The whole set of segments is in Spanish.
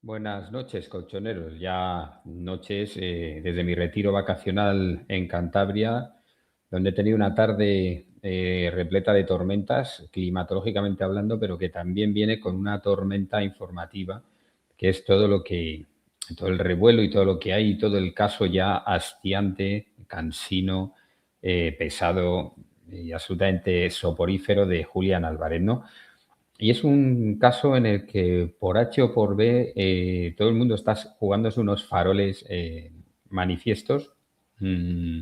Buenas noches, colchoneros. Ya noches desde mi retiro vacacional en Cantabria, donde he tenido una tarde repleta de tormentas, climatológicamente hablando, pero que también viene con una tormenta informativa, que es todo el revuelo y todo lo que hay, y todo el caso ya hastiante, cansino, pesado y absolutamente soporífero de Julián Álvarez, ¿no? Y es un caso en el que por H o por B todo el mundo está jugándose unos faroles manifiestos. Mm,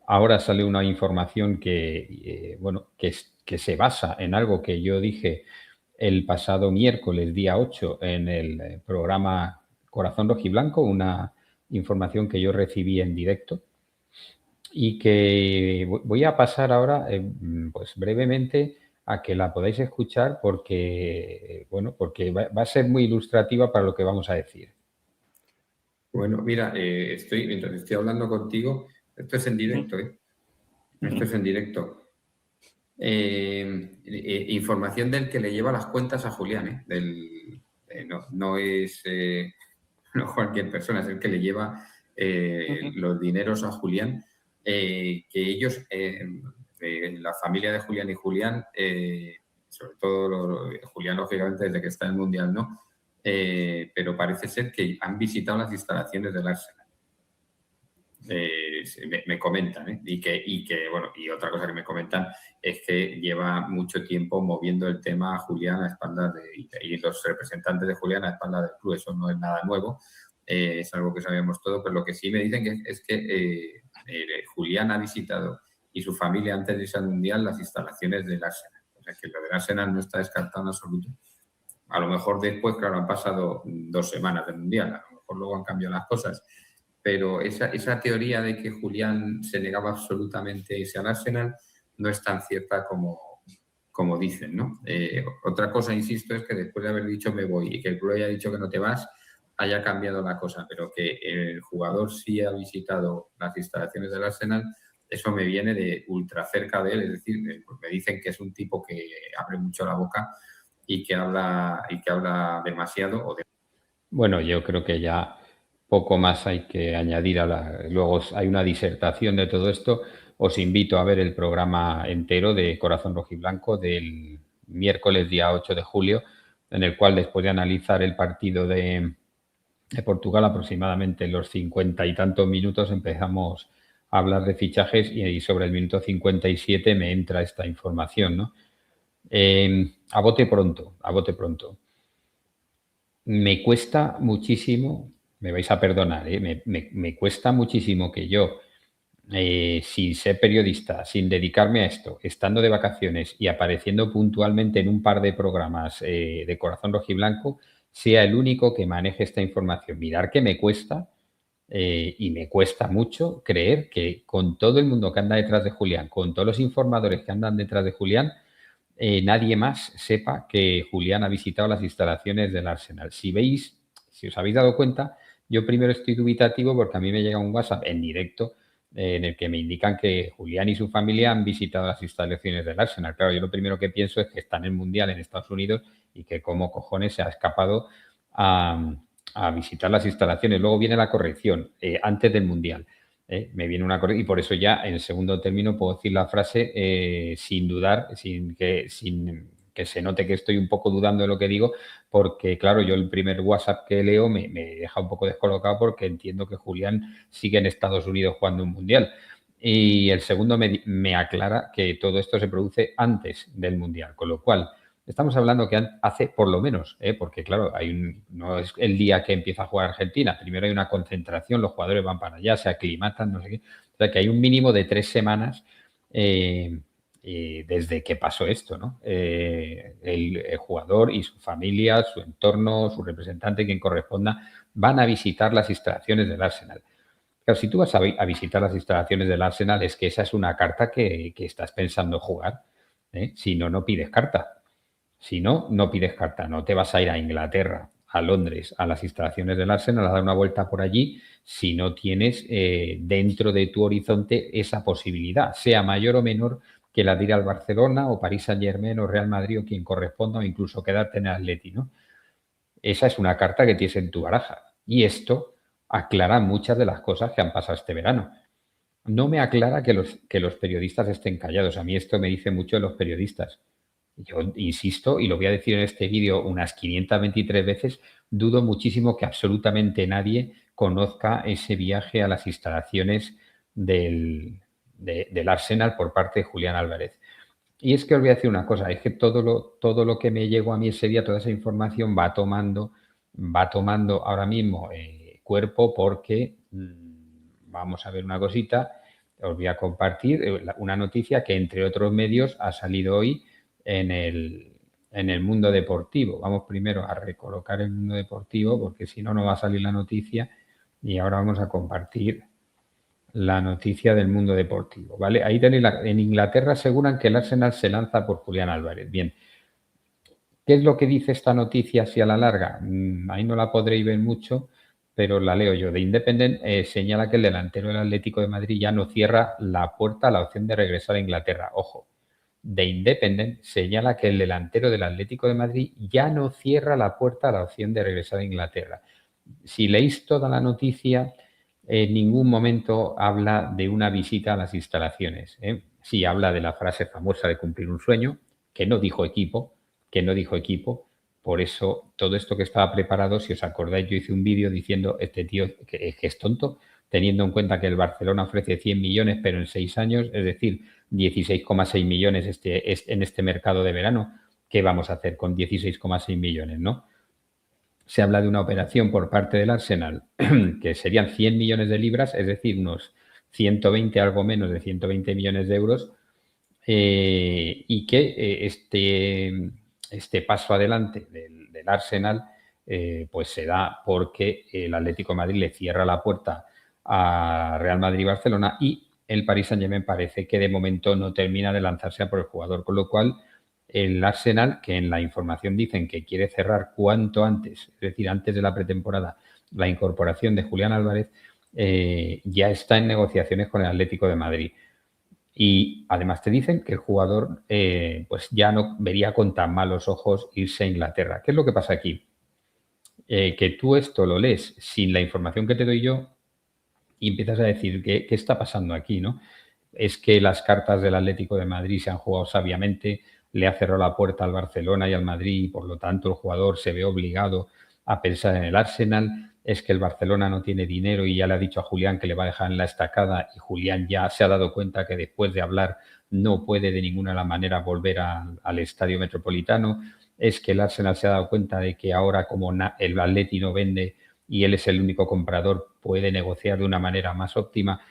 Ahora sale una información que se basa en algo que yo dije el pasado miércoles, día 8 en el programa Corazón Rojiblanco, una información que yo recibí en directo y que voy a pasar ahora, pues brevemente a que la podáis escuchar porque, bueno, porque va a ser muy ilustrativa para lo que vamos a decir. Bueno, mira, mientras estoy hablando contigo, esto es en Ujú, directo, ¿eh? Esto ujú. es en directo. Información del que le lleva las cuentas a Julián, ¿eh? No es no cualquier persona, es el que le lleva Ujú. los dineros a Julián, que ellos, la familia de Julián y Julián, sobre todo Julián, lógicamente, desde que está en el Mundial, ¿no? Pero parece ser que han visitado las instalaciones del Arsenal. Me comentan, ¿eh? Bueno, y otra cosa que me comentan es que lleva mucho tiempo moviendo el tema a Julián a espaldas y los representantes de Julián a espaldas del club. Eso no es nada nuevo, es algo que sabíamos todo, pero lo que sí me dicen es que Julián ha visitado y su familia antes de irse al Mundial las instalaciones del Arsenal. O sea que lo del Arsenal no está descartado en absoluto. A lo mejor después, claro, han pasado 2 semanas del Mundial, a lo mejor luego han cambiado las cosas, pero esa teoría de que Julián se negaba absolutamente a irse al Arsenal no es tan cierta como dicen, ¿no? Otra cosa, insisto, es que después de haber dicho me voy y que el club haya dicho que no te vas, haya cambiado la cosa, pero que el jugador sí ha visitado las instalaciones del Arsenal, eso me viene de ultra cerca de él, es decir, pues me dicen que es un tipo que abre mucho la boca y que habla demasiado o de. Bueno, yo creo que ya poco más hay que añadir luego hay una disertación de todo esto. Os invito a ver el programa entero de Corazón Rojiblanco del miércoles día 8 de julio, en el cual después de analizar el partido de Portugal, aproximadamente en los 50 y tantos minutos empezamos a hablar de fichajes y sobre el minuto 57 me entra esta información, ¿no? A bote pronto. Me cuesta muchísimo, me vais a perdonar, ¿eh? Me cuesta muchísimo que yo, sin ser periodista, sin dedicarme a esto, estando de vacaciones y apareciendo puntualmente en un par de programas de Corazón Rojiblanco, sea el único que maneje esta información. Mirar que me cuesta, y me cuesta mucho creer que con todo el mundo que anda detrás de Julián, con todos los informadores que andan detrás de Julián, nadie más sepa que Julián ha visitado las instalaciones del Arsenal. Si os habéis dado cuenta, yo primero estoy dubitativo porque a mí me llega un WhatsApp en directo en el que me indican que Julián y su familia han visitado las instalaciones del Arsenal. Claro, yo lo primero que pienso es que está en el Mundial en Estados Unidos y que como cojones se ha escapado a visitar las instalaciones. Luego viene la corrección, antes del Mundial. Me viene una corrección y por eso ya en segundo término puedo decir la frase sin dudar, sin que se note que estoy un poco dudando de lo que digo, porque claro, yo el primer WhatsApp que leo me deja un poco descolocado porque entiendo que Julián sigue en Estados Unidos jugando un mundial. Y el segundo me aclara que todo esto se produce antes del mundial, con lo cual estamos hablando que hace por lo menos, porque claro, no es el día que empieza a jugar Argentina, primero hay una concentración, los jugadores van para allá, se aclimatan, no sé qué, o sea que hay un mínimo de 3 semanas desde que pasó esto, ¿no? El jugador y su familia, su entorno, su representante, quien corresponda, van a visitar las instalaciones del Arsenal. Claro, si tú vas a visitar las instalaciones del Arsenal, es que esa es una carta que estás pensando jugar. Si no, no pides carta. Si no, no pides carta. No te vas a ir a Inglaterra, a Londres, a las instalaciones del Arsenal, a dar una vuelta por allí, si no tienes dentro de tu horizonte esa posibilidad, sea mayor o menor que la de ir al Barcelona o París Saint-Germain o Real Madrid o quien corresponda, o incluso quedarte en el Atleti, ¿no? esa es una carta que tienes en tu baraja. Y esto aclara muchas de las cosas que han pasado este verano. No me aclara que los periodistas estén callados. A mí esto me dice mucho de los periodistas. Yo insisto, y lo voy a decir en este vídeo unas 523 veces, dudo muchísimo que absolutamente nadie conozca ese viaje a las instalaciones del Arsenal por parte de Julián Álvarez. Y es que os voy a decir una cosa, es que todo lo que me llegó a mí ese día, toda esa información va tomando ahora mismo cuerpo porque vamos a ver una cosita, os voy a compartir una noticia que entre otros medios ha salido hoy en el mundo deportivo. Vamos primero a recolocar el mundo deportivo porque si no, no va a salir la noticia y ahora vamos a compartir la noticia del mundo deportivo, ¿vale? Ahí tenéis, en Inglaterra aseguran que el Arsenal se lanza por Julián Álvarez. Bien, ¿qué es lo que dice esta noticia así a la larga? Ahí no la podréis ver mucho, pero la leo yo. The Independent señala que el delantero del Atlético de Madrid ya no cierra la puerta a la opción de regresar a Inglaterra. Ojo, The Independent señala que el delantero del Atlético de Madrid ya no cierra la puerta a la opción de regresar a Inglaterra. Si leéis toda la noticia, en ningún momento habla de una visita a las instalaciones. Sí habla de la frase famosa de cumplir un sueño, que no dijo equipo, por eso todo esto que estaba preparado, si os acordáis, yo hice un vídeo diciendo este tío que es tonto, teniendo en cuenta que el Barcelona ofrece 100 millones, pero en 6 años, es decir, 16,6 millones en este mercado de verano. ¿Qué vamos a hacer con 16,6 millones, no? Se habla de una operación por parte del Arsenal que serían 100 millones de libras, es decir, unos 120, algo menos de 120 millones de euros, y que este paso adelante del Arsenal pues se da porque el Atlético de Madrid le cierra la puerta a Real Madrid y Barcelona y el Paris Saint-Germain parece que de momento no termina de lanzarse a por el jugador, con lo cual el Arsenal, que en la información dicen que quiere cerrar cuanto antes, es decir, antes de la pretemporada, la incorporación de Julián Álvarez, ya está en negociaciones con el Atlético de Madrid. Y además te dicen que el jugador pues ya no vería con tan malos ojos irse a Inglaterra. ¿Qué es lo que pasa aquí? Que tú esto lo lees sin la información que te doy yo y empiezas a decir, ¿qué está pasando aquí, no? Es que las cartas del Atlético de Madrid se han jugado sabiamente, le ha cerrado la puerta al Barcelona y al Madrid y por lo tanto el jugador se ve obligado a pensar en el Arsenal. Es que el Barcelona no tiene dinero y ya le ha dicho a Julián que le va a dejar en la estacada y Julián ya se ha dado cuenta que después de hablar no puede de ninguna manera volver al Estadio Metropolitano. Es que el Arsenal se ha dado cuenta de que ahora como el Atleti no vende y él es el único comprador, puede negociar de una manera más óptima.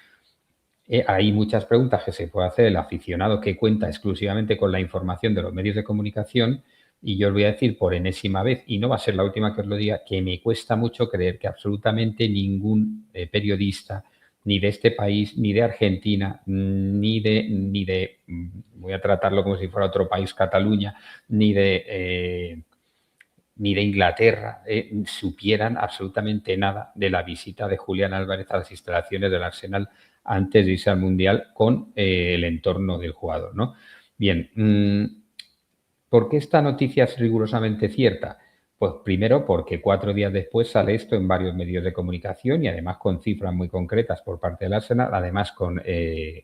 Hay muchas preguntas que se puede hacer el aficionado que cuenta exclusivamente con la información de los medios de comunicación y yo os voy a decir por enésima vez, y no va a ser la última que os lo diga, que me cuesta mucho creer que absolutamente ningún periodista, ni de este país, ni de Argentina, voy a tratarlo como si fuera otro país, Cataluña, ni de Inglaterra supieran absolutamente nada de la visita de Julián Álvarez a las instalaciones del Arsenal antes de irse al Mundial con el entorno del jugador, ¿no? Bien, ¿por qué esta noticia es rigurosamente cierta? Pues primero porque 4 días después sale esto en varios medios de comunicación y además con cifras muy concretas por parte del Arsenal, además con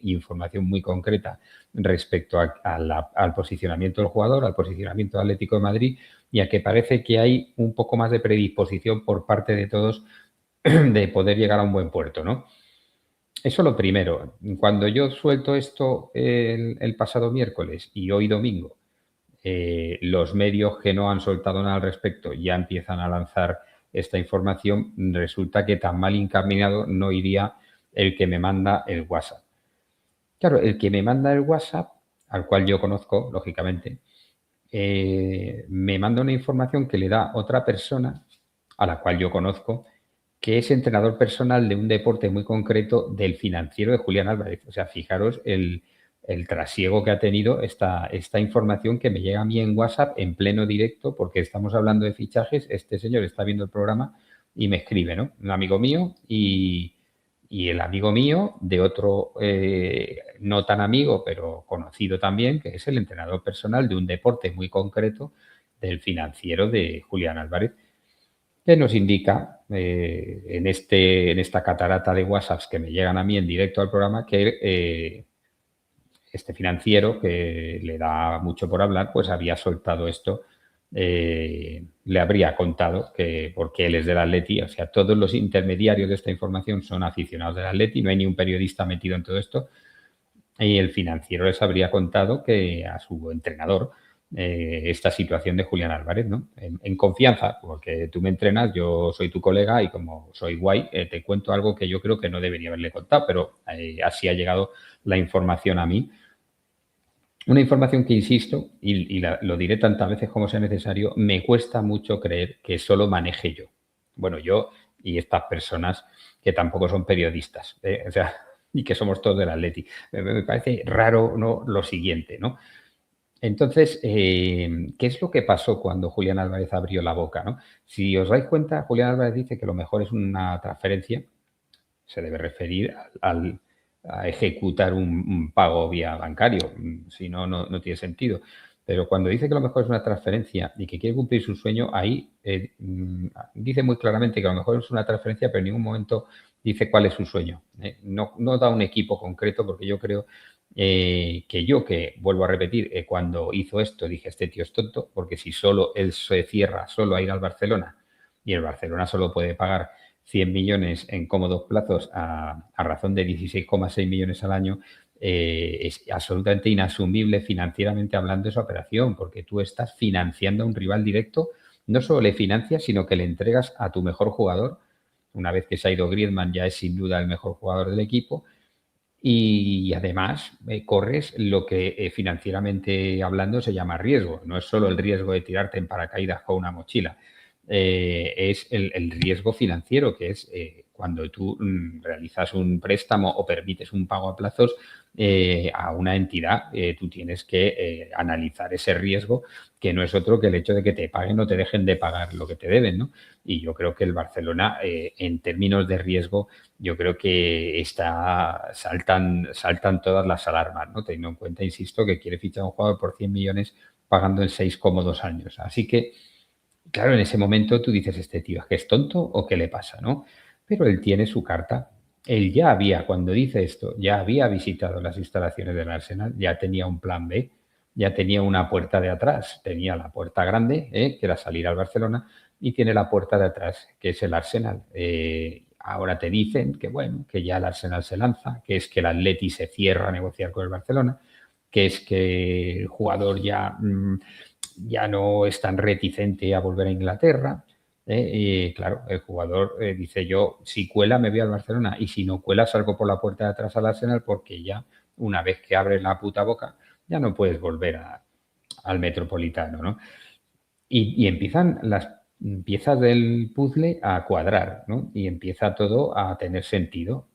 información muy concreta respecto al posicionamiento del jugador, al posicionamiento del Atlético de Madrid y a que parece que hay un poco más de predisposición por parte de todos de poder llegar a un buen puerto, ¿no? Eso lo primero. Cuando yo suelto esto el pasado miércoles y hoy domingo, los medios que no han soltado nada al respecto ya empiezan a lanzar esta información, resulta que tan mal encaminado no iría el que me manda el WhatsApp. Claro, el que me manda el WhatsApp, al cual yo conozco, lógicamente, me manda una información que le da otra persona, a la cual yo conozco, que es entrenador personal de un deporte muy concreto del Financiero de Julián Álvarez. O sea, fijaros el trasiego que ha tenido esta información que me llega a mí en WhatsApp en pleno directo, porque estamos hablando de fichajes, este señor está viendo el programa y me escribe, ¿no? Un amigo mío y el amigo mío de otro, no tan amigo, pero conocido también, que es el entrenador personal de un deporte muy concreto del Financiero de Julián Álvarez. que nos indica en esta catarata de WhatsApps que me llegan a mí en directo al programa que este financiero, que le da mucho por hablar, pues había soltado esto, le habría contado que porque él es del Atleti, o sea, todos los intermediarios de esta información son aficionados del Atleti, no hay ni un periodista metido en todo esto, y el financiero les habría contado que a su entrenador esta situación de Julián Álvarez, ¿no? En confianza, porque tú me entrenas, yo soy tu colega y como soy guay, te cuento algo que yo creo que no debería haberle contado, pero así ha llegado la información a mí. Una información que, insisto, y lo diré tantas veces como sea necesario, me cuesta mucho creer que solo maneje yo. Bueno, yo y estas personas que tampoco son periodistas, o sea, y que somos todos del Atleti. Me parece raro, ¿no?, lo siguiente, ¿no? Entonces, ¿qué es lo que pasó cuando Julián Álvarez abrió la boca, ¿no? Si os dais cuenta, Julián Álvarez dice que lo mejor es una transferencia, se debe referir a ejecutar un pago vía bancario, si no, no tiene sentido. Pero cuando dice que lo mejor es una transferencia y que quiere cumplir su sueño, ahí dice muy claramente que lo mejor es una transferencia, pero en ningún momento dice cuál es su sueño. No da un equipo concreto, porque yo creo que vuelvo a repetir, cuando hizo esto dije, este tío es tonto, porque si solo él se cierra solo a ir al Barcelona y el Barcelona solo puede pagar 100 millones en cómodos plazos a razón de 16,6 millones al año, es absolutamente inasumible financieramente hablando esa operación, porque tú estás financiando a un rival directo, no solo le financias, sino que le entregas a tu mejor jugador. Una vez que se ha ido Griezmann, ya es sin duda el mejor jugador del equipo. Y además corres lo que financieramente hablando se llama riesgo. No es solo el riesgo de tirarte en paracaídas con una mochila, es el riesgo financiero, que es cuando tú realizas un préstamo o permites un pago a plazos a una entidad, tú tienes que analizar ese riesgo, que no es otro que el hecho de que te paguen o te dejen de pagar lo que te deben, ¿no? Y yo creo que el Barcelona, en términos de riesgo, yo creo que saltan todas las alarmas, ¿no? Teniendo en cuenta, insisto, que quiere fichar a un jugador por 100 millones pagando en 6 cómodos años. Así que, claro, en ese momento tú dices, este tío, ¿es que es tonto o qué le pasa, no? Pero él tiene su carta. Él ya había, cuando dice esto, ya había visitado las instalaciones del Arsenal, ya tenía un plan B, ya tenía una puerta de atrás. Tenía la puerta grande, que era salir al Barcelona, y tiene la puerta de atrás, que es el Arsenal. Ahora te dicen que, bueno, que ya el Arsenal se lanza, que es que el Atleti se cierra a negociar con el Barcelona, que es que el jugador ya no es tan reticente a volver a Inglaterra. Y claro, el jugador dice, yo si cuela me voy al Barcelona y si no cuela salgo por la puerta de atrás al Arsenal, porque ya una vez que abres la puta boca ya no puedes volver al Metropolitano, ¿no? Y empiezan las piezas del puzzle a cuadrar, ¿no? Y empieza todo a tener sentido.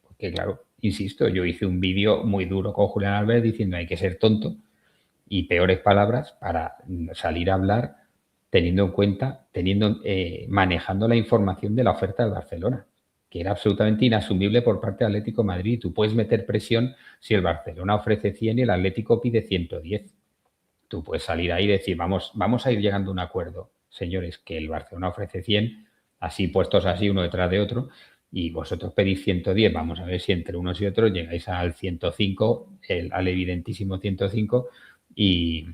Porque claro, insisto, yo hice un vídeo muy duro con Julián Álvarez diciendo hay que ser tonto y peores palabras para salir a hablar teniendo en cuenta, manejando la información de la oferta del Barcelona, que era absolutamente inasumible por parte del Atlético de Madrid. Tú puedes meter presión si el Barcelona ofrece 100 y el Atlético pide 110. Tú puedes salir ahí y decir, vamos a ir llegando a un acuerdo, señores, que el Barcelona ofrece 100, así puestos así uno detrás de otro, y vosotros pedís 110, vamos a ver si entre unos y otros llegáis al 105, al evidentísimo 105, y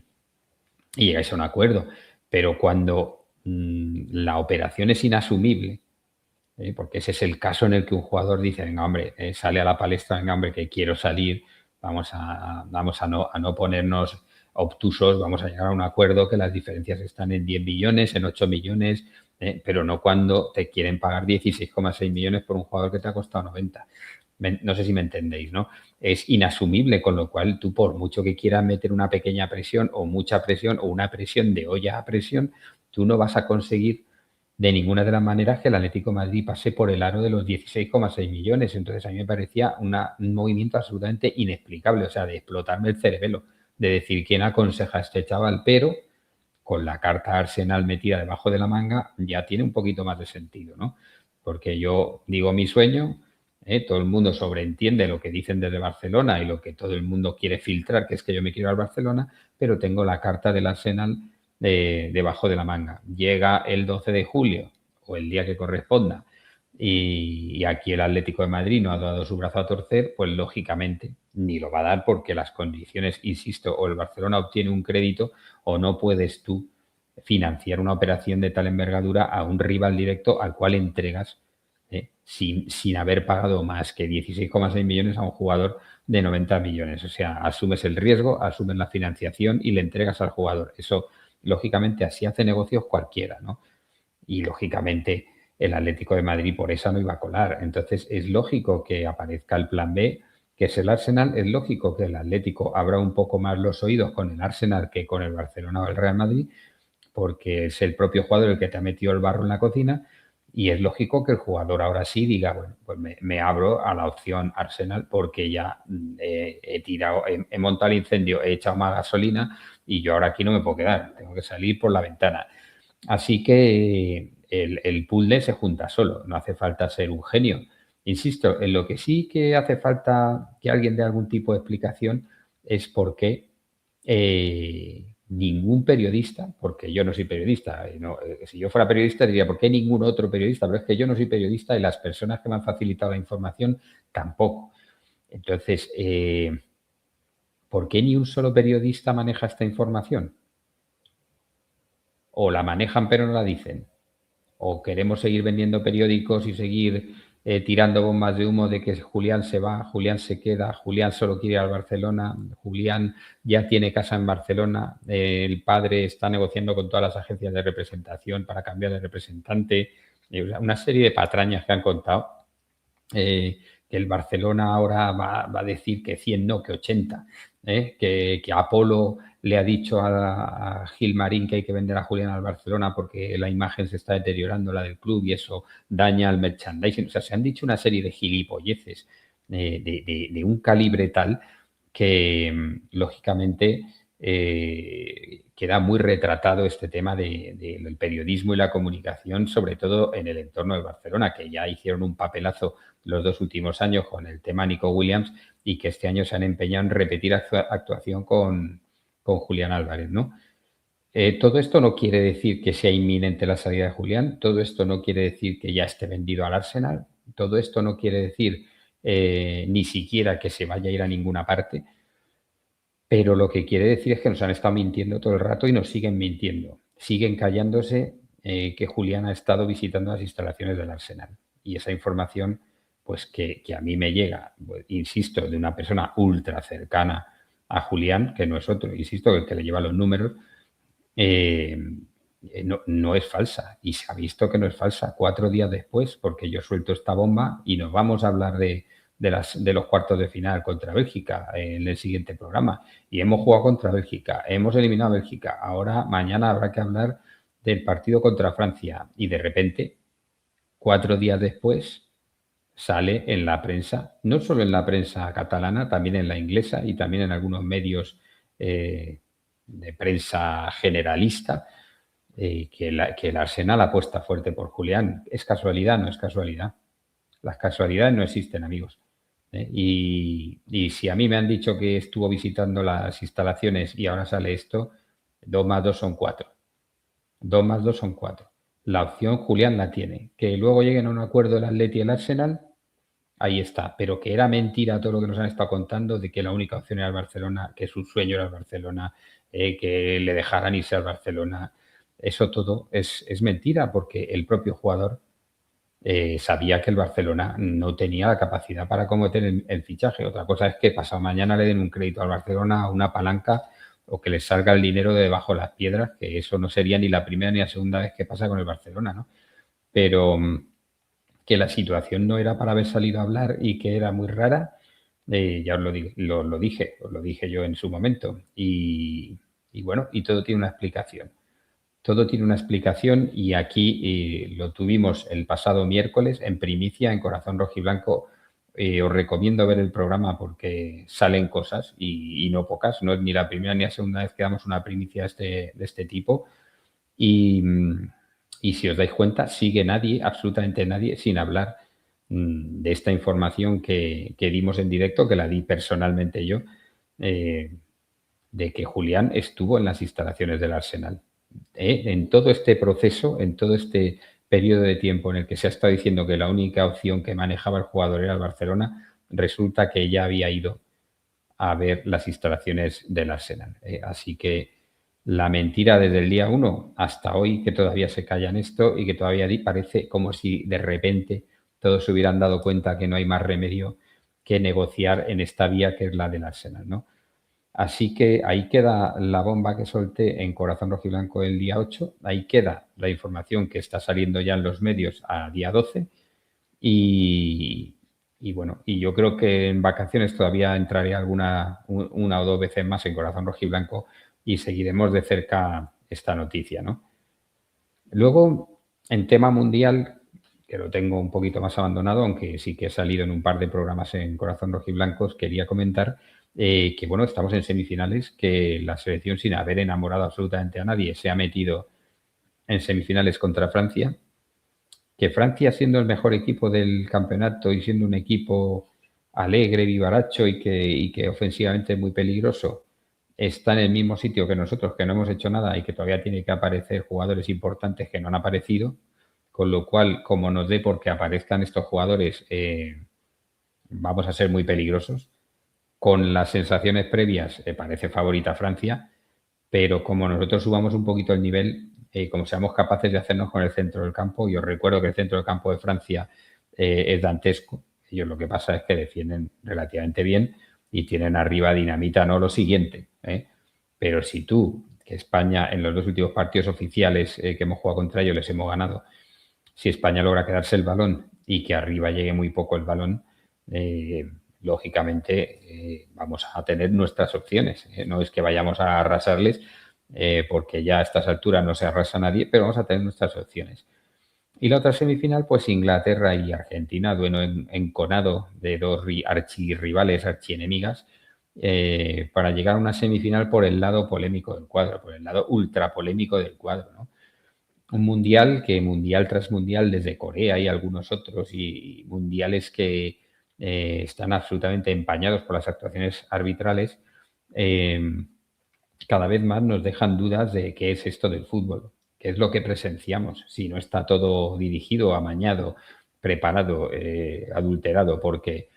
llegáis a un acuerdo. Pero cuando la operación es inasumible, porque ese es el caso en el que un jugador dice, venga, hombre, sale a la palestra, venga, hombre, que quiero salir, vamos a no ponernos obtusos, vamos a llegar a un acuerdo que las diferencias están en 10 millones, en 8 millones, pero no cuando te quieren pagar 16,6 millones por un jugador que te ha costado 90. No sé si me entendéis, ¿no? Es inasumible, con lo cual tú, por mucho que quieras meter una pequeña presión o mucha presión o una presión de olla a presión, tú no vas a conseguir de ninguna de las maneras que el Atlético de Madrid pase por el aro de los 16,6 millones. Entonces, a mí me parecía un movimiento absolutamente inexplicable, o sea, de explotarme el cerebelo, de decir quién aconseja a este chaval, pero con la carta Arsenal metida debajo de la manga ya tiene un poquito más de sentido, ¿no? Porque yo digo mi sueño, todo el mundo sobreentiende lo que dicen desde Barcelona y lo que todo el mundo quiere filtrar, que es que yo me quiero al Barcelona, pero tengo la carta del Arsenal debajo de la manga. Llega el 12 de julio o el día que corresponda, y aquí el Atlético de Madrid no ha dado su brazo a torcer, pues lógicamente ni lo va a dar porque las condiciones, insisto, o el Barcelona obtiene un crédito o no puedes tú financiar una operación de tal envergadura a un rival directo al cual entregas sin haber pagado más que 16,6 millones a un jugador de 90 millones. O sea, asumes el riesgo, asumes la financiación y le entregas al jugador. Eso, lógicamente, así hace negocios cualquiera, ¿no? Y, lógicamente, el Atlético de Madrid por esa no iba a colar. Entonces, es lógico que aparezca el plan B, que es el Arsenal. Es lógico que el Atlético abra un poco más los oídos con el Arsenal que con el Barcelona o el Real Madrid, porque es el propio jugador el que te ha metido el barro en la cocina, y es lógico que el jugador ahora sí diga, bueno, pues me abro a la opción Arsenal porque ya he montado el incendio, he echado más gasolina y yo ahora aquí no me puedo quedar, tengo que salir por la ventana. Así que el puzzle se junta solo, no hace falta ser un genio. Insisto, en lo que sí que hace falta que alguien dé algún tipo de explicación es por qué ningún periodista, porque yo no soy periodista, si yo fuera periodista diría, ¿por qué ningún otro periodista? Pero es que yo no soy periodista y las personas que me han facilitado la información tampoco. Entonces, ¿por qué ni un solo periodista maneja esta información? O la manejan pero no la dicen. O queremos seguir vendiendo periódicos y seguir tirando bombas de humo de que Julián se va, Julián se queda, Julián solo quiere ir al Barcelona, Julián ya tiene casa en Barcelona, el padre está negociando con todas las agencias de representación para cambiar de representante, una serie de patrañas que han contado, que el Barcelona ahora va a decir que 100 no, que 80, que Apolo le ha dicho a Gilmarín que hay que vender a Julián al Barcelona porque la imagen se está deteriorando, la del club, y eso daña al merchandising. O sea, se han dicho una serie de gilipolleces de un calibre tal que, lógicamente, queda muy retratado este tema del periodismo y la comunicación, sobre todo en el entorno de Barcelona, que ya hicieron un papelazo los 2 últimos años con el tema Nico Williams y que este año se han empeñado en repetir actuación con Julián Álvarez, ¿no? Todo esto no quiere decir que sea inminente la salida de Julián, todo esto no quiere decir que ya esté vendido al Arsenal, todo esto no quiere decir ni siquiera que se vaya a ir a ninguna parte, pero lo que quiere decir es que nos han estado mintiendo todo el rato y nos siguen mintiendo. Siguen callándose que Julián ha estado visitando las instalaciones del Arsenal. Y esa información, pues que a mí me llega, pues, insisto, de una persona ultra cercana a Julián, que no es otro, insisto, el que le lleva los números, no es falsa. Y se ha visto que no es falsa 4 días después, porque yo suelto esta bomba y nos vamos a hablar de los cuartos de final contra Bélgica en el siguiente programa. Y hemos jugado contra Bélgica, hemos eliminado a Bélgica. Ahora, mañana habrá que hablar del partido contra Francia. Y de repente, 4 días después, sale en la prensa, no solo en la prensa catalana, también en la inglesa y también en algunos medios de prensa generalista, que el Arsenal apuesta fuerte por Julián. ¿Es casualidad? No es casualidad. Las casualidades no existen, amigos. Y si a mí me han dicho que estuvo visitando las instalaciones y ahora sale esto, 2 más 2 son 4. 2 más 2 son 4. La opción Julián la tiene. Que luego lleguen a un acuerdo el Atleti y el Arsenal, ahí está. Pero que era mentira todo lo que nos han estado contando de que la única opción era el Barcelona, que su sueño era el Barcelona, que le dejaran irse al Barcelona. Eso todo es mentira porque el propio jugador sabía que el Barcelona no tenía la capacidad para cometer el fichaje. Otra cosa es que pasado mañana le den un crédito al Barcelona, una palanca, o que les salga el dinero de debajo de las piedras, que eso no sería ni la primera ni la segunda vez que pasa con el Barcelona, ¿no? Pero que la situación no era para haber salido a hablar y que era muy rara, ya os lo dije yo en su momento. Y bueno, y todo tiene una explicación. Todo tiene una explicación y aquí lo tuvimos el pasado miércoles en primicia en Corazón Rojiblanco. Os recomiendo ver el programa porque salen cosas y no pocas. No es ni la primera ni la segunda vez que damos una primicia de este tipo. Y si os dais cuenta, sigue nadie, absolutamente nadie, sin hablar de esta información que dimos en directo, que la di personalmente yo, de que Julián estuvo en las instalaciones del Arsenal. En todo este proceso, en todo este periodo de tiempo en el que se ha estado diciendo que la única opción que manejaba el jugador era el Barcelona, resulta que ya había ido a ver las instalaciones del Arsenal. Así que la mentira desde el día 1 hasta hoy, que todavía se callan esto y que todavía parece como si de repente todos se hubieran dado cuenta que no hay más remedio que negociar en esta vía que es la del Arsenal, ¿no? Así que ahí queda la bomba que solté en Corazón Rojiblanco el día 8, ahí queda la información que está saliendo ya en los medios a día 12 y, bueno, y yo creo que en vacaciones todavía entraré una o dos veces más en Corazón Rojiblanco y seguiremos de cerca esta noticia, ¿no? Luego, en tema mundial, que lo tengo un poquito más abandonado, aunque sí que he salido en un par de programas en Corazón Rojiblancos, quería comentar que, bueno, estamos en semifinales, que la selección, sin haber enamorado absolutamente a nadie, se ha metido en semifinales contra Francia, que Francia, siendo el mejor equipo del campeonato y siendo un equipo alegre, vivaracho y que ofensivamente es muy peligroso, está en el mismo sitio que nosotros, que no hemos hecho nada y que todavía tiene que aparecer jugadores importantes que no han aparecido, con lo cual, como nos dé porque aparezcan estos jugadores, vamos a ser muy peligrosos. Con las sensaciones previas, parece favorita Francia, pero como nosotros subamos un poquito el nivel, como seamos capaces de hacernos con el centro del campo, y os recuerdo que el centro del campo de Francia es dantesco. Ellos lo que pasa es que defienden relativamente bien y tienen arriba dinamita, no lo siguiente. Pero si tú, que España en los dos últimos partidos oficiales que hemos jugado contra ellos les hemos ganado, si España logra quedarse el balón y que arriba llegue muy poco el balón, lógicamente vamos a tener nuestras opciones. No es que vayamos a arrasarles, porque ya a estas alturas no se arrasa nadie, pero vamos a tener nuestras opciones. Y la otra semifinal, pues Inglaterra y Argentina, duelo enconado de dos archirrivales, archienemigas, para llegar a una semifinal por el lado polémico del cuadro, por el lado ultra polémico del cuadro, ¿no? Un mundial que mundial tras mundial, desde Corea y algunos otros, y mundiales que están absolutamente empañados por las actuaciones arbitrales, cada vez más nos dejan dudas de qué es esto del fútbol, qué es lo que presenciamos, si no está todo dirigido, amañado, preparado, adulterado, porque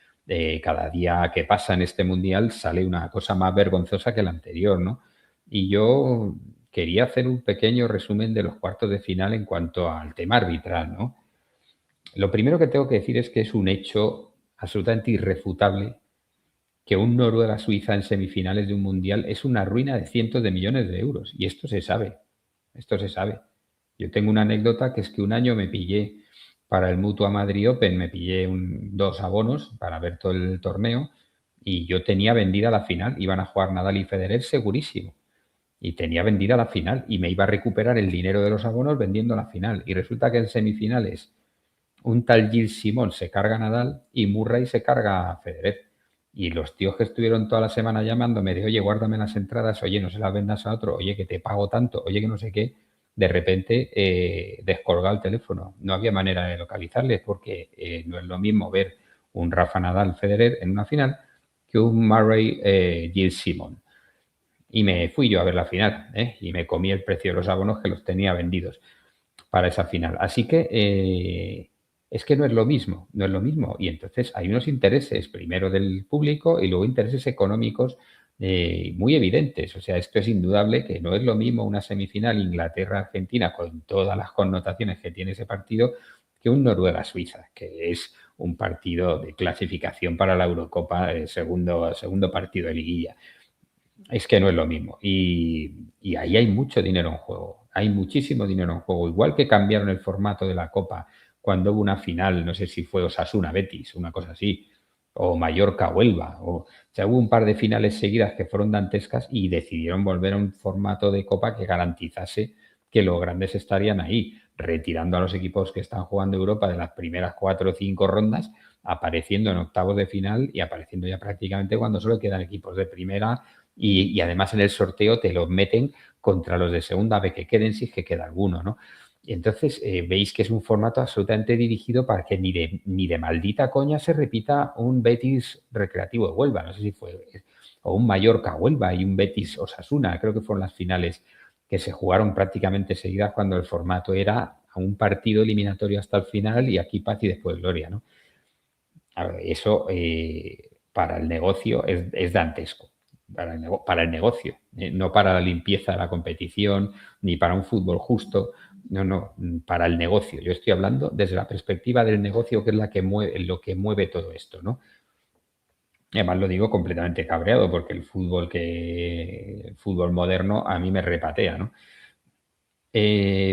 cada día que pasa en este mundial sale una cosa más vergonzosa que la anterior, ¿no? Y yo quería hacer un pequeño resumen de los cuartos de final en cuanto al tema arbitral, ¿no? Lo primero que tengo que decir es que es un hecho absolutamente irrefutable que un Noruega-Suiza en semifinales de un mundial es una ruina de cientos de millones de euros. Y esto se sabe, esto se sabe. Yo tengo una anécdota que es que un año me pillé para el Mutua Madrid Open, me pillé dos abonos para ver todo el torneo y yo tenía vendida la final. Iban a jugar Nadal y Federer segurísimo. Y tenía vendida la final y me iba a recuperar el dinero de los abonos vendiendo la final. Y resulta que en semifinales un tal Gilles Simon se carga a Nadal y Murray se carga a Federer. Y los tíos que estuvieron toda la semana llamándome de, oye, guárdame las entradas, oye, no se las vendas a otro, oye, que te pago tanto, oye, que no sé qué, de repente descolgaba el teléfono. No había manera de localizarles porque no es lo mismo ver un Rafa Nadal Federer en una final que un Murray Gilles Simon. Y me fui yo a ver la final, y me comí el precio de los abonos que los tenía vendidos para esa final. Así que es que no es lo mismo, no es lo mismo. Y entonces hay unos intereses, primero del público y luego intereses económicos muy evidentes. O sea, esto es indudable que no es lo mismo una semifinal Inglaterra-Argentina con todas las connotaciones que tiene ese partido que un Noruega-Suiza, que es un partido de clasificación para la Eurocopa, segundo partido de liguilla. Es que no es lo mismo. Y ahí hay mucho dinero en juego. Hay muchísimo dinero en juego. Igual que cambiaron el formato de la Copa cuando hubo una final, no sé si fue Osasuna-Betis, una cosa así, o Mallorca-Huelva. O sea, hubo un par de finales seguidas que fueron dantescas y decidieron volver a un formato de Copa que garantizase que los grandes estarían ahí, retirando a los equipos que están jugando Europa de las primeras 4 o 5 rondas, apareciendo en octavos de final y apareciendo ya prácticamente cuando solo quedan equipos de primera y además en el sorteo te los meten contra los de segunda B que queden, si es que queda alguno, ¿no? Y entonces veis que es un formato absolutamente dirigido para que ni de maldita coña se repita un Betis Recreativo de Huelva, no sé si fue, o un Mallorca Huelva y un Betis Osasuna, creo que fueron las finales que se jugaron prácticamente seguidas cuando el formato era a un partido eliminatorio hasta el final y aquí paz y después gloria, ¿no? A ver, eso para el negocio es dantesco, para el negocio, no para la limpieza de la competición, ni para un fútbol justo, no, para el negocio. Yo estoy hablando desde la perspectiva del negocio, que es lo que mueve todo esto, ¿no? Además lo digo completamente cabreado, porque el fútbol moderno a mí me repatea, ¿no?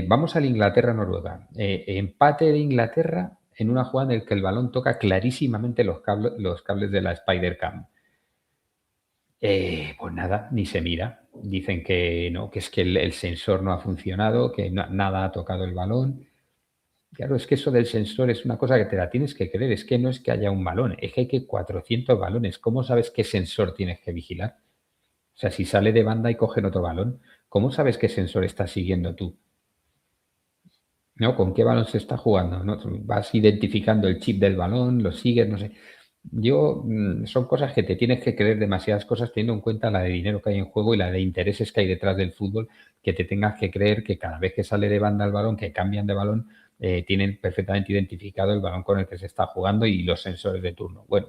Vamos al Inglaterra-Noruega. Empate de Inglaterra en una jugada en la que el balón toca clarísimamente los cables de la Spider-Cam. Pues nada, ni se mira. Dicen que no, que es que el sensor no ha funcionado, que nada ha tocado el balón. Claro, es que eso del sensor es una cosa que te la tienes que creer. Es que no es que haya un balón, es que hay que 400 balones. ¿Cómo sabes qué sensor tienes que vigilar? O sea, si sale de banda y cogen otro balón, ¿cómo sabes qué sensor estás siguiendo tú? ¿No? ¿Con qué balón se está jugando? ¿No? Vas identificando el chip del balón, lo sigues, no sé. Son cosas que te tienes que creer demasiadas cosas teniendo en cuenta la de dinero que hay en juego y la de intereses que hay detrás del fútbol, que te tengas que creer que cada vez que sale de banda el balón, que cambian de balón, tienen perfectamente identificado el balón con el que se está jugando y los sensores de turno. Bueno,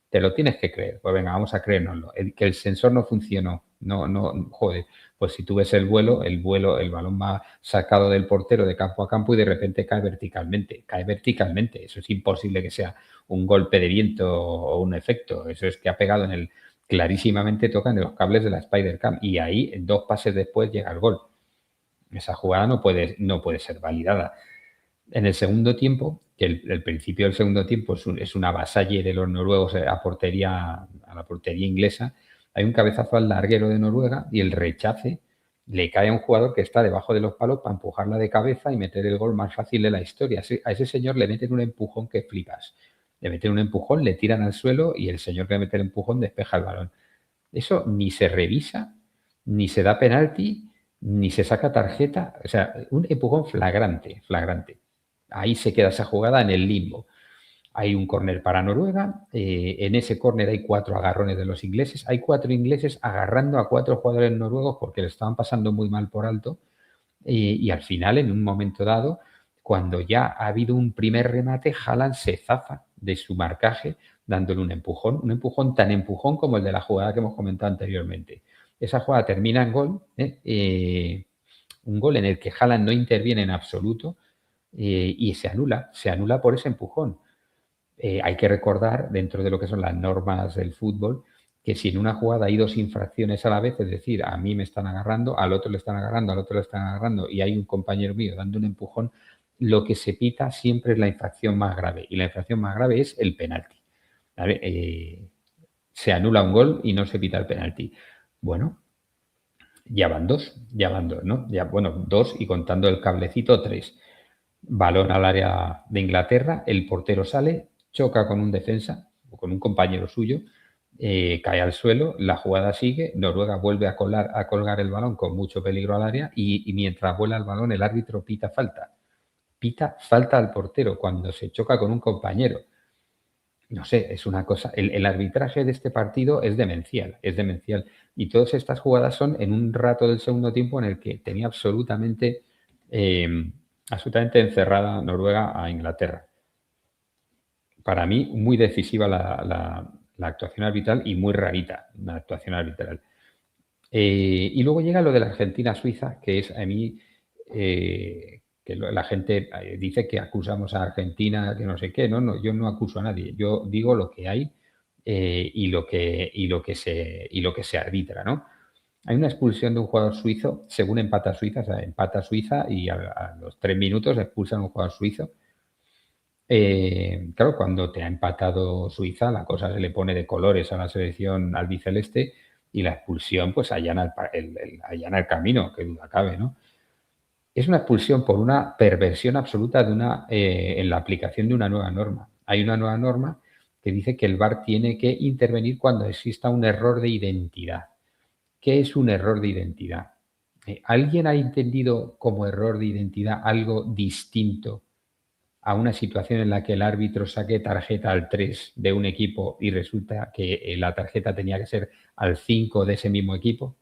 te lo tienes que creer. Pues venga, vamos a creérnoslo. Que el sensor no funcionó. No, joder. Pues si tú ves el balón va sacado del portero de campo a campo y de repente cae verticalmente. Cae verticalmente. Eso es imposible que sea un golpe de viento o un efecto. Eso es que ha pegado clarísimamente toca en los cables de la Spider-Cam. Y ahí, 2 pases después, llega el gol. Esa jugada no puede ser validada. En el segundo tiempo, que el principio del segundo tiempo es un avasalle de los noruegos a la portería inglesa, hay un cabezazo al larguero de Noruega y el rechace le cae a un jugador que está debajo de los palos para empujarla de cabeza y meter el gol más fácil de la historia. A ese señor le meten un empujón que flipas. Le meten un empujón, le tiran al suelo y el señor que le mete el empujón despeja el balón. Eso ni se revisa, ni se da penalti, ni se saca tarjeta. O sea, un empujón flagrante, flagrante. Ahí se queda esa jugada en el limbo. Hay un córner para Noruega. En ese córner hay 4 agarrones de los ingleses. Hay 4 ingleses agarrando a 4 jugadores noruegos porque le estaban pasando muy mal por alto. Y al final, en un momento dado, cuando ya ha habido un primer remate, Haaland se zafa de su marcaje dándole un empujón tan empujón como el de la jugada que hemos comentado anteriormente. Esa jugada termina en gol, un gol en el que Haaland no interviene en absoluto y se anula por ese empujón. Hay que recordar, dentro de lo que son las normas del fútbol, que si en una jugada hay 2 infracciones a la vez, es decir, a mí me están agarrando, al otro le están agarrando, al otro le están agarrando y hay un compañero mío dando un empujón, lo que se pita siempre es la infracción más grave y la infracción más grave es el penalti. ¿Vale? Se anula un gol y no se pita el penalti. Bueno, ya van 2, ¿no? 2 y contando el cablecito 3. Balón al área de Inglaterra, el portero sale, choca con un defensa o con un compañero suyo, cae al suelo, la jugada sigue, Noruega vuelve a colgar el balón con mucho peligro al área y mientras vuela el balón el árbitro pita falta al portero cuando se choca con un compañero. No sé, es una cosa, el arbitraje de este partido es demencial y todas estas jugadas son en un rato del segundo tiempo en el que tenía absolutamente encerrada Noruega a Inglaterra. Para mí, muy decisiva la actuación arbitral y muy rarita la actuación arbitral. Y luego llega lo de la Argentina-Suiza, que es a mí, que la gente dice que acusamos a Argentina, que no sé qué. No, yo no acuso a nadie. Yo digo lo que hay y lo que se arbitra, ¿no? Hay una expulsión de un jugador suizo, según empata Suiza, o sea, empata Suiza y a los 3 minutos expulsan a un jugador suizo. Claro, cuando te ha empatado Suiza, la cosa se le pone de colores a la selección albiceleste y la expulsión pues allana el camino, que duda cabe, ¿no? Es una expulsión por una perversión absoluta en la aplicación de una nueva norma. Hay una nueva norma que dice que el VAR tiene que intervenir cuando exista un error de identidad. ¿Qué es un error de identidad? ¿Alguien ha entendido como error de identidad algo distinto a una situación en la que el árbitro saque tarjeta al 3 de un equipo y resulta que la tarjeta tenía que ser al 5 de ese mismo equipo?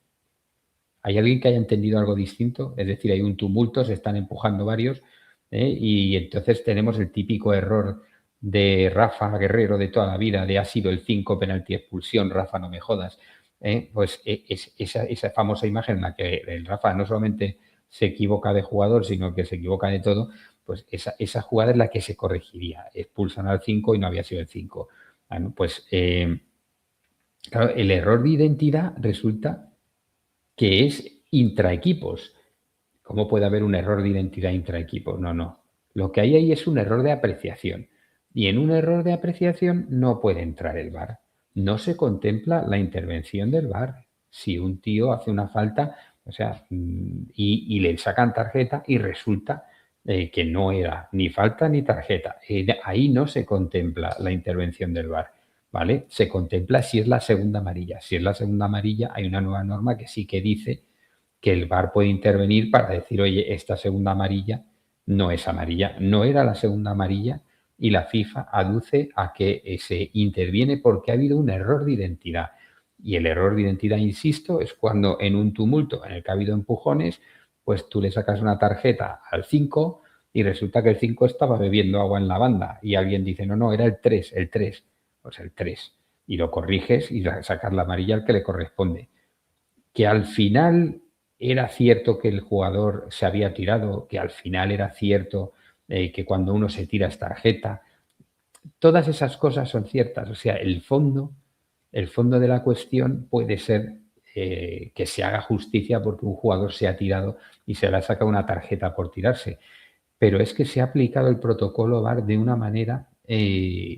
¿Hay alguien que haya entendido algo distinto? Es decir, hay un tumulto, se están empujando varios, y entonces tenemos el típico error de Rafa Guerrero de toda la vida, de ha sido el 5 penalti expulsión, Rafa, no me jodas. Pues esa famosa imagen en la que el Rafa no solamente se equivoca de jugador, sino que se equivoca de todo, pues esa jugada es la que se corregiría. Expulsan al 5 y no había sido el 5. Bueno, pues claro, el error de identidad resulta que es intraequipos. ¿Cómo puede haber un error de identidad intraequipos? No, no. Lo que hay ahí es un error de apreciación. Y en un error de apreciación no puede entrar el VAR. No se contempla la intervención del VAR. Si un tío hace una falta, o sea, y le sacan tarjeta y resulta que no era ni falta ni tarjeta. Ahí no se contempla la intervención del VAR, ¿vale? Se contempla si es la segunda amarilla. Si es la segunda amarilla, hay una nueva norma que sí que dice que el VAR puede intervenir para decir, oye, esta segunda amarilla no es amarilla, no era la segunda amarilla, y la FIFA aduce a que se interviene porque ha habido un error de identidad. Y el error de identidad, insisto, es cuando en un tumulto en el que ha habido empujones, pues tú le sacas una tarjeta al 5 y resulta que el 5 estaba bebiendo agua en la banda y alguien dice, no, no, era el 3, pues el 3. Y lo corriges y sacas la amarilla al que le corresponde. Que al final era cierto que el jugador se había tirado, que al final era cierto que cuando uno se tira es tarjeta. Todas esas cosas son ciertas. O sea, el fondo de la cuestión puede ser que se haga justicia porque un jugador se ha tirado y se le ha sacado una tarjeta por tirarse. Pero es que se ha aplicado el protocolo VAR de una manera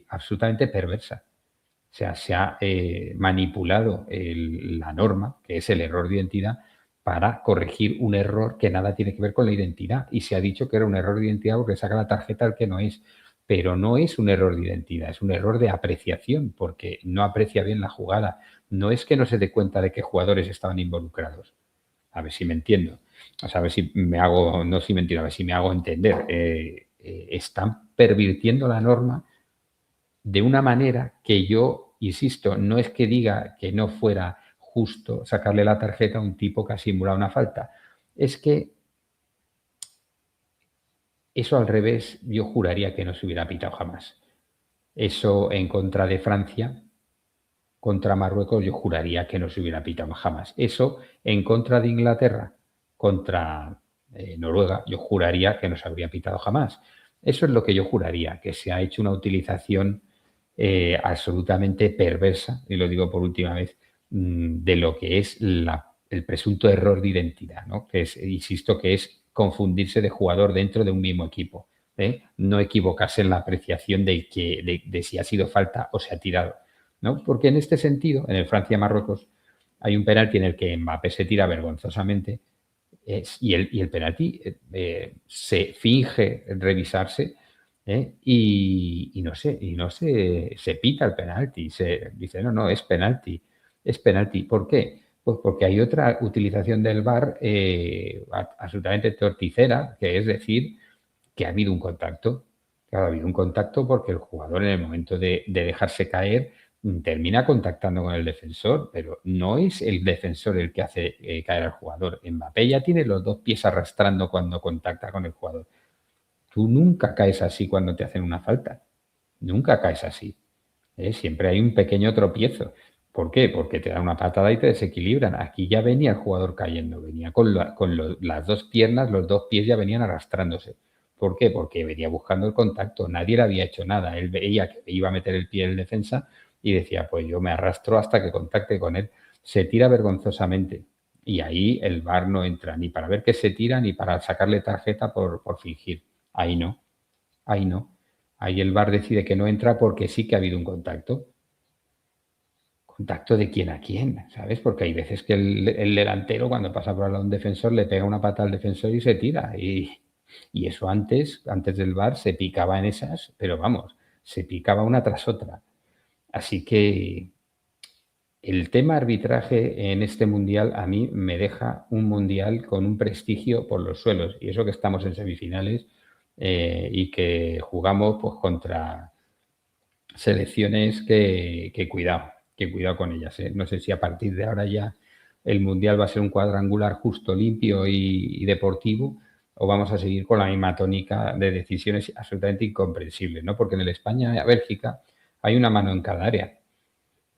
absolutamente perversa. O sea, se ha manipulado la norma, que es el error de identidad, para corregir un error que nada tiene que ver con la identidad. Y se ha dicho que era un error de identidad porque saca la tarjeta al que no es. Pero no es un error de identidad, es un error de apreciación, porque no aprecia bien la jugada. No es que no se dé cuenta de qué jugadores estaban involucrados. A ver si me entiendo. O sea, a ver si me hago, no si me entiendo, a ver si me hago entender. Están pervirtiendo la norma de una manera que yo, insisto, no es que diga que no fuera justo sacarle la tarjeta a un tipo que ha simulado una falta, es que eso al revés yo juraría que no se hubiera pitado jamás. Eso en contra de Francia, contra Marruecos, yo juraría que no se hubiera pitado jamás. Eso en contra de Inglaterra, contra Noruega, yo juraría que no se habría pitado jamás. Eso es lo que yo juraría, que se ha hecho una utilización absolutamente perversa, y lo digo por última vez, de lo que es el presunto error de identidad, ¿no? Que es, insisto, que es confundirse de jugador dentro de un mismo equipo, no equivocarse en la apreciación de si ha sido falta o se ha tirado, ¿no? Porque en este sentido, en el Francia-Marruecos, hay un penalti en el que Mbappé se tira vergonzosamente y el penalti se finge revisarse y no se pita el penalti, se dice, no, no, es penalti, es penalti. ¿Por qué? Pues porque hay otra utilización del VAR absolutamente torticera, que es decir, que ha habido un contacto. Claro, ha habido un contacto porque el jugador en el momento de dejarse caer termina contactando con el defensor, pero no es el defensor el que hace caer al jugador. Mbappé ya tiene los dos pies arrastrando cuando contacta con el jugador. Tú nunca caes así cuando te hacen una falta. Nunca caes así. Siempre hay un pequeño tropiezo. ¿Por qué? Porque te dan una patada y te desequilibran. Aquí ya venía el jugador cayendo, venía con las dos piernas, los dos pies ya venían arrastrándose. ¿Por qué? Porque venía buscando el contacto. Nadie le había hecho nada. Él veía que iba a meter el pie en defensa y decía, pues yo me arrastro hasta que contacte con él. Se tira vergonzosamente. Y ahí el VAR no entra ni para ver que se tira ni para sacarle tarjeta por fingir. Ahí no. Ahí no. Ahí el VAR decide que no entra porque sí que ha habido un contacto. ¿Contacto de quién a quién? ¿Sabes? Porque hay veces que el delantero, cuando pasa por al lado de un defensor, le pega una pata al defensor y se tira. Y eso antes del VAR, se picaba en esas, pero vamos, se picaba una tras otra. Así que el tema arbitraje en este mundial a mí me deja un mundial con un prestigio por los suelos. Y eso que estamos en semifinales y que jugamos pues contra selecciones que cuidado con ellas. No sé si a partir de ahora ya el Mundial va a ser un cuadrangular justo, limpio y deportivo, o vamos a seguir con la misma tónica de decisiones absolutamente incomprensibles, ¿no? Porque en el España-Bélgica hay una mano en cada área.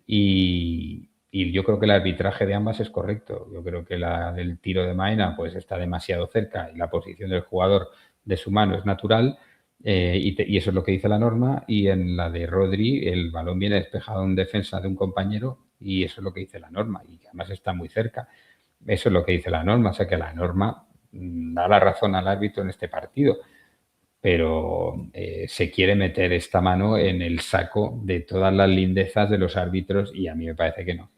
Y yo creo que el arbitraje de ambas es correcto. Yo creo que la del tiro de Maena pues está demasiado cerca y la posición del jugador de su mano es natural, y eso es lo que dice la norma. Y en la de Rodri el balón viene despejado en defensa de un compañero y eso es lo que dice la norma y que además está muy cerca. Eso es lo que dice la norma, o sea que la norma da la razón al árbitro en este partido, pero se quiere meter esta mano en el saco de todas las lindezas de los árbitros y a mí me parece que no.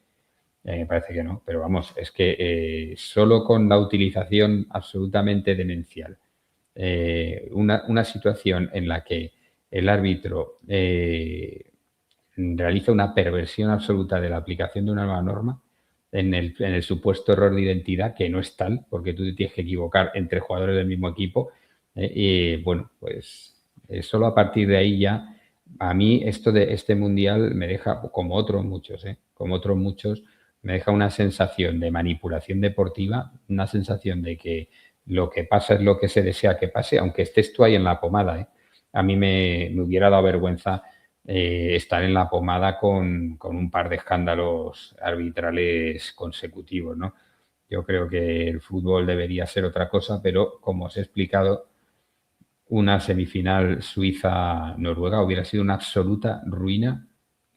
Me parece que no, pero vamos, es que solo con la utilización absolutamente demencial, una situación en la que el árbitro realiza una perversión absoluta de la aplicación de una nueva norma en el supuesto error de identidad, que no es tal, porque tú te tienes que equivocar entre jugadores del mismo equipo. Y bueno, pues solo a partir de ahí ya, a mí esto de este mundial me deja, como otros muchos, como otros muchos, me deja una sensación de manipulación deportiva, una sensación de que lo que pasa es lo que se desea que pase, aunque estés tú ahí en la pomada. A mí me hubiera dado vergüenza estar en la pomada con un par de escándalos arbitrales consecutivos, ¿no? Yo creo que el fútbol debería ser otra cosa, pero como os he explicado, una semifinal Suiza-Noruega hubiera sido una absoluta ruina,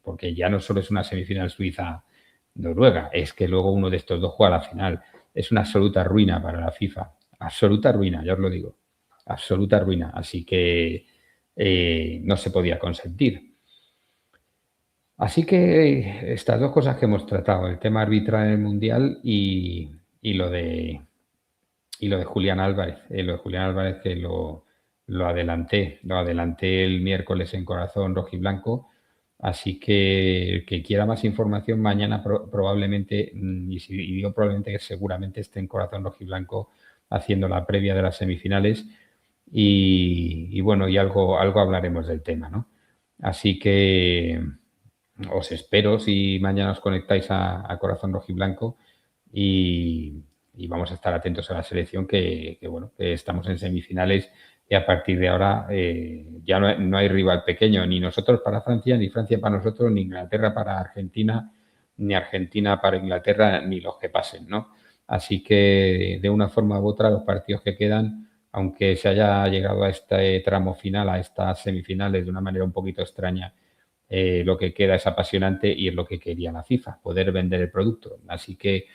porque ya no solo es una semifinal Suiza-Noruega, es que luego uno de estos dos juega la final. Es una absoluta ruina para la FIFA. Absoluta ruina, ya os lo digo. Absoluta ruina. Así que no se podía consentir. Así que estas dos cosas que hemos tratado, el tema arbitral en el Mundial y lo de Julián Álvarez. Lo de Julián Álvarez que lo adelanté el miércoles en Corazón Rojiblanco. Así que el que quiera más información mañana probablemente, y digo probablemente, que seguramente esté en Corazón Rojiblanco haciendo la previa de las semifinales y bueno, y algo hablaremos del tema, ¿no? Así que os espero si mañana os conectáis a Corazón Rojiblanco y vamos a estar atentos a la selección bueno, que estamos en semifinales y a partir de ahora ya no hay rival pequeño, ni nosotros para Francia, ni Francia para nosotros, ni Inglaterra para Argentina, ni Argentina para Inglaterra, ni los que pasen, ¿no? Así que de una forma u otra los partidos que quedan, aunque se haya llegado a este tramo final, a estas semifinales de una manera un poquito extraña, lo que queda es apasionante y es lo que quería la FIFA, poder vender el producto. Así que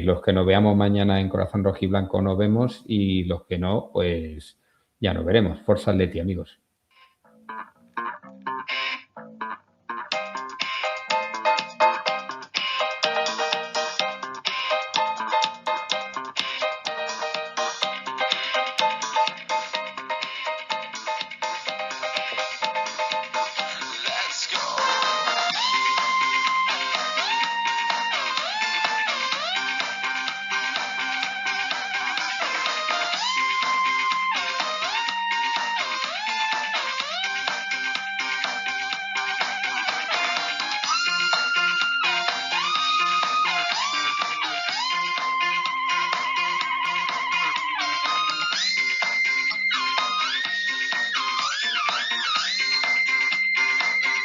los que nos veamos mañana en Corazón Rojiblanco nos vemos y los que no, pues ya nos veremos. Forza Atleti, amigos.